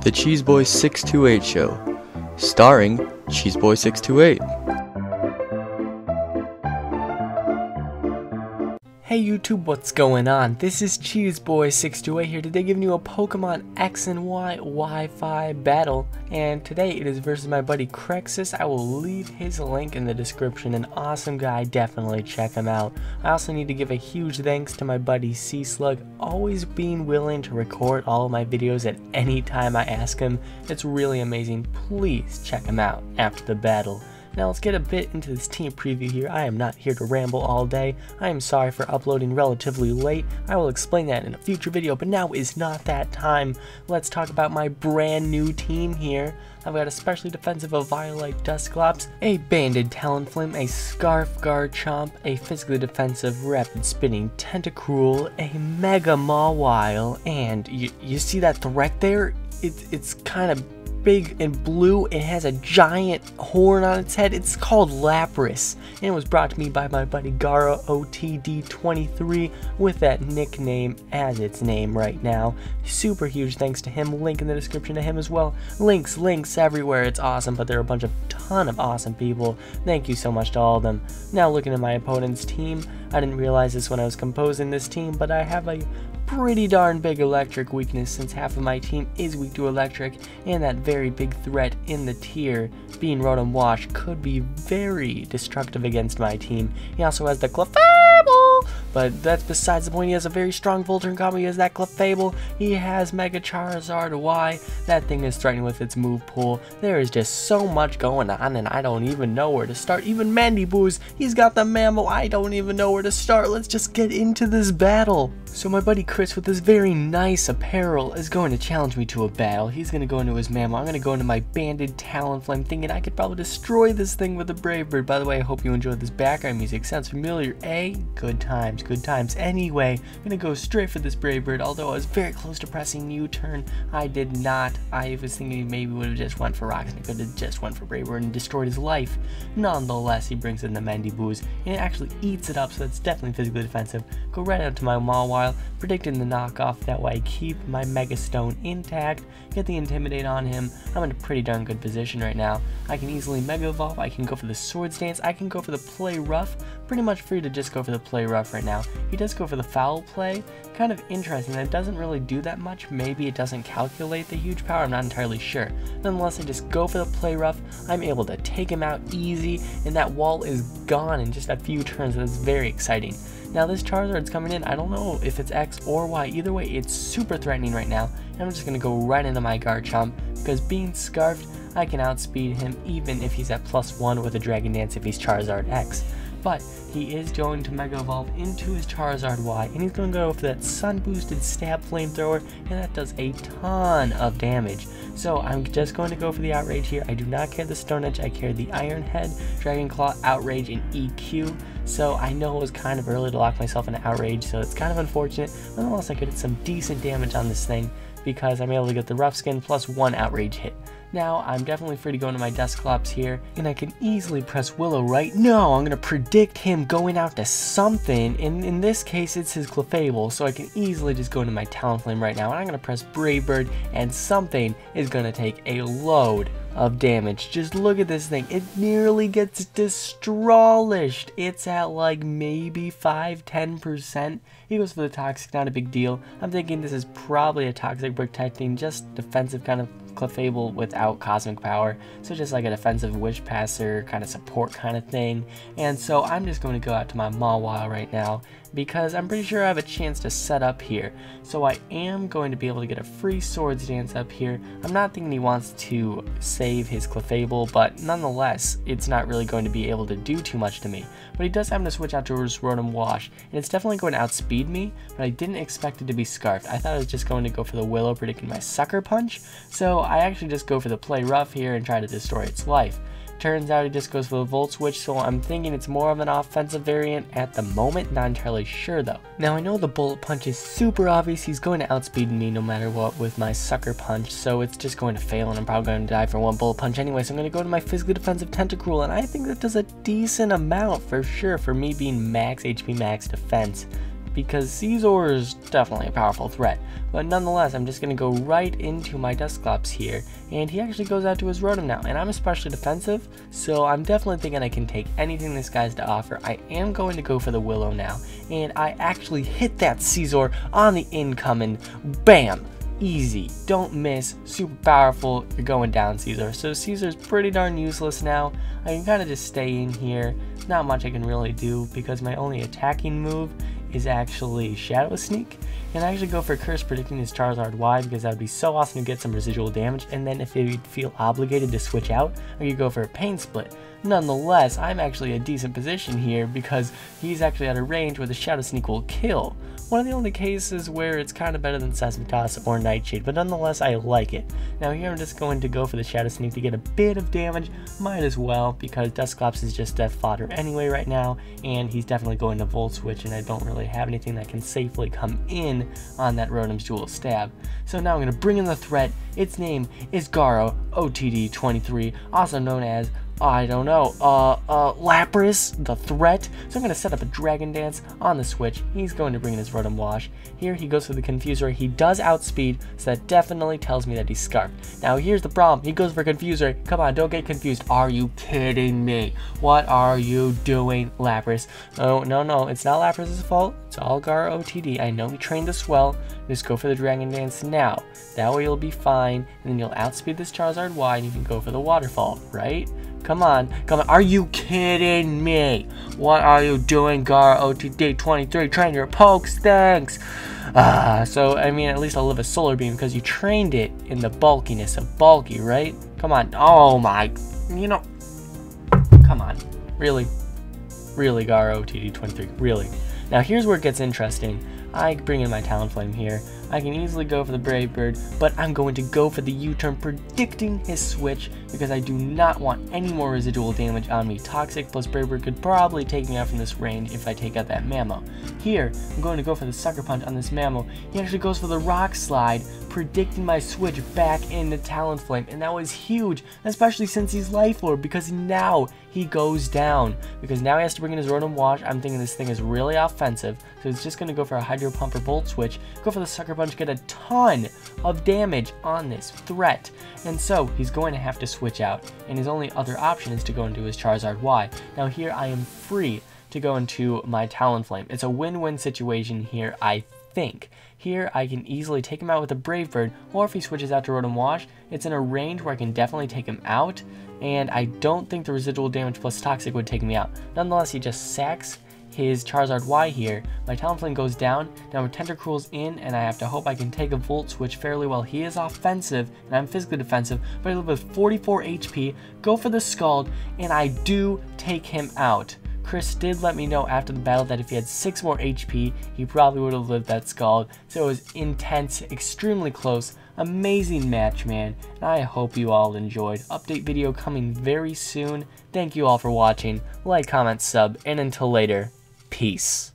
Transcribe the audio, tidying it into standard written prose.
The Cheeseboy 628 Show, starring Cheeseboy 628. Hey YouTube, what's going on? This is Cheeseboy628 here today, giving you a Pokemon X and Y Wi-Fi battle, and today it is versus my buddy Chrexis. I will leave his link in the description. An awesome guy, definitely check him out. I also need to give a huge thanks to my buddy C-Slug, always being willing to record all of my videos at any time I ask him. It's really amazing. Please check him out after the battle. Now let's get a bit into this team preview here. I am not here to ramble all day. I am sorry for uploading relatively late. I will explain that in a future video, but now is not that time. Let's talk about my brand new team here. I've got a specially defensive Violite Dusclops, a Banded Talonflame, a Scarf Garchomp, a physically defensive Rapid Spinning Tentacruel, a Mega Mawile, and you see that threat there? It's kind of big and blue. It has a giant horn on its head. It's called Lapras, and it was brought to me by my buddy Gara OTD23 with that nickname as its name right now. Super huge thanks to him. Link in the description to him as well. Links everywhere. It's awesome, but there are a ton of awesome people. Thank you so much to all of them. Now looking at my opponent's team, I didn't realize this when I was composing this team, but I have a pretty darn big electric weakness, since half of my team is weak to electric, and that very big threat in the tier, being Rotom Wash, could be very destructive against my team. He also has the Clefable, but that's besides the point. He has a very strong Volturn combo. He has that Clefable. He has Mega Charizard Y. That thing is threatening with its move pool. There is just so much going on, and I don't even know where to start. Even Mandiboos, he's got the Mammal. I don't even know where to start. Let's just get into this battle. So my buddy Chris, with this very nice apparel, is going to challenge me to a battle. He's going to go into his Mammal. I'm going to go into my Banded Talonflame, thinking I could probably destroy this thing with a Brave Bird. By the way, I hope you enjoyed this background music. Sounds familiar, eh? Good times, good times. Anyway, I'm going to go straight for this Brave Bird, although I was very close to pressing U-turn. I did not. I was thinking maybe would have just went for Rocks, and he could have just went for Brave Bird and destroyed his life. Nonetheless, he brings in the Mandiboos, and it actually eats it up, so it's definitely physically defensive. Go right out to my Mawile, predicting the knockoff. That way I keep my Mega Stone intact, get the Intimidate on him. I'm in a pretty darn good position right now. I can easily Mega Evolve, I can go for the Swords Dance, I can go for the Play Rough. Pretty much free to just go for the Play Rough right now. He does go for the Foul Play. Kind of interesting, it doesn't really do that much. Maybe it doesn't calculate the huge power, I'm not entirely sure. Nonetheless, I just go for the Play Rough. I'm able to take him out easy, and that wall is gone in just a few turns. That's very exciting. Now this Charizard's coming in. I don't know if it's X or Y. Either way, it's super threatening right now. And I'm just going to go right into my Garchomp, because being Scarfed, I can outspeed him even if he's at +1 with a Dragon Dance if he's Charizard X. But he is going to Mega Evolve into his Charizard Y, and he's going to go for that Sun Boosted Stab Flamethrower, and that does a ton of damage. So I'm just going to go for the Outrage here. I do not care the Stone Edge, I care the Iron Head, Dragon Claw, Outrage, and EQ. So I know it was kind of early to lock myself into Outrage, so it's kind of unfortunate. Nonetheless, I could get some decent damage on this thing, because I'm able to get the Rough Skin plus 1 Outrage hit. Now, I'm definitely free to go into my Dusclops here, and I can easily press Willow, right? No, I'm going to predict him going out to something, and in this case, it's his Clefable, so I can easily just go into my Talonflame right now, and I'm going to press Brave Bird, and something is going to take a load of damage. Just look at this thing. It nearly gets destroyed. It's at like maybe 5-10%. He goes for the Toxic, not a big deal. I'm thinking this is probably a Toxic protecting, just defensive kind of Clefable without cosmic power, so just like a defensive Wish Passer kind of support kind of thing. And so I'm just going to go out to my Mawile right now, because I'm pretty sure I have a chance to set up here. So I am going to be able to get a free Swords Dance up here. I'm not thinking he wants to save his Clefable, but nonetheless, it's not really going to be able to do too much to me. But he does have to switch out to his Rotom Wash, and it's definitely going to outspeed me, but I didn't expect it to be Scarfed. I thought I was just going to go for the Willow, predicting my Sucker Punch, so I actually just go for the Play Rough here and try to destroy its life. Turns out he just goes for the Volt Switch, so I'm thinking it's more of an offensive variant at the moment, not entirely sure though. Now I know the Bullet Punch is super obvious, he's going to outspeed me no matter what with my Sucker Punch, so it's just going to fail, and I'm probably going to die for one Bullet Punch anyway, so I'm going to go to my physically defensive Tentacruel, and I think that does a decent amount for sure for me being max HP, max defense. because Caesar is definitely a powerful threat. But nonetheless, I'm just going to go right into my Dusclops here, and he actually goes out to his Rotom now, and I'm especially defensive, so I'm definitely thinking I can take anything this guy's to offer. I am going to go for the Willow now, and I actually hit that Caesar on the incoming. Bam! Easy, don't miss, super powerful, you're going down, Caesar. So Caesar's pretty darn useless now. I can kind of just stay in here. Not much I can really do because my only attacking move is actually Shadow Sneak. And I actually go for Curse, predicting his Charizard Y because that would be so awesome to get some residual damage. And then if he'd feel obligated to switch out, I could go for a Pain Split. Nonetheless, I'm actually a decent position here because he's actually out of range where the Shadow Sneak will kill. One of the only cases where it's kind of better than Sesame Toss or Nightshade, but nonetheless I like it. Now here I'm just going to go for the Shadow Sneak to get a bit of damage, might as well, because Dusclops is just death fodder anyway right now, and he's definitely going to Volt Switch, and I don't really have anything that can safely come in on that Rotom's Dual Stab. So now I'm going to bring in the threat. Its name is Garo OTD 23, also known as I don't know, Lapras, the threat. So I'm going to set up a Dragon Dance on the Switch. He's going to bring in his Rotom Wash. Here he goes for the Confuser. He does outspeed, so that definitely tells me that he's Scarfed. Now here's the problem. He goes for Confuser. Come on, don't get confused. Are you kidding me? What are you doing, Lapras? Oh, no, it's not Lapras' fault. It's all Garo OTD. I know he trained us well. Just go for the Dragon Dance now. That way you'll be fine, and then you'll outspeed this Charizard Y, and you can go for the Waterfall, right? Come on. Are you kidding me? What are you doing, Garo OTD 23? Train your pokes, thanks. So, I mean, at least I'll live a Solar Beam because you trained it in the bulkiness of bulky, right? Come on. Oh my, come on. Really, Garo OTD 23, really. Now, here's where it gets interesting. I bring in my Talonflame here. I can easily go for the Brave Bird, but I'm going to go for the U-turn, predicting his switch because I do not want any more residual damage on me. Toxic plus Brave Bird could probably take me out from this range if I take out that Mammo. Here, I'm going to go for the Sucker Punch on this Mammo. He actually goes for the Rock Slide, predicting my switch back into Talonflame, and that was huge, especially since he's Life Orb, because now he goes down. Because now he has to bring in his Rotom Wash. I'm thinking this thing is really offensive, so he's just going to go for a Hydro Pump or Volt Switch, go for the Sucker Punch, get a ton of damage on this threat, and so he's going to have to switch out, and his only other option is to go into his Charizard Y. Now here I am free to go into my Talonflame. It's a win-win situation here, I think. Here I can easily take him out with a Brave Bird, or if he switches out to Rotom Wash, it's in a range where I can definitely take him out, and I don't think the residual damage plus Toxic would take me out. Nonetheless, he just sacks his Charizard Y here. My Talonflame goes down, now my Tentacruel's in, and I have to hope I can take a Volt Switch fairly well. He is offensive, and I'm physically defensive, but I live with 44 HP, go for the Scald, and I do take him out. Chris did let me know after the battle that if he had 6 more HP, he probably would have lived that Scald. So it was intense, extremely close, amazing match, man. And I hope you all enjoyed. Update video coming very soon. Thank you all for watching. Like, comment, sub, and until later, peace.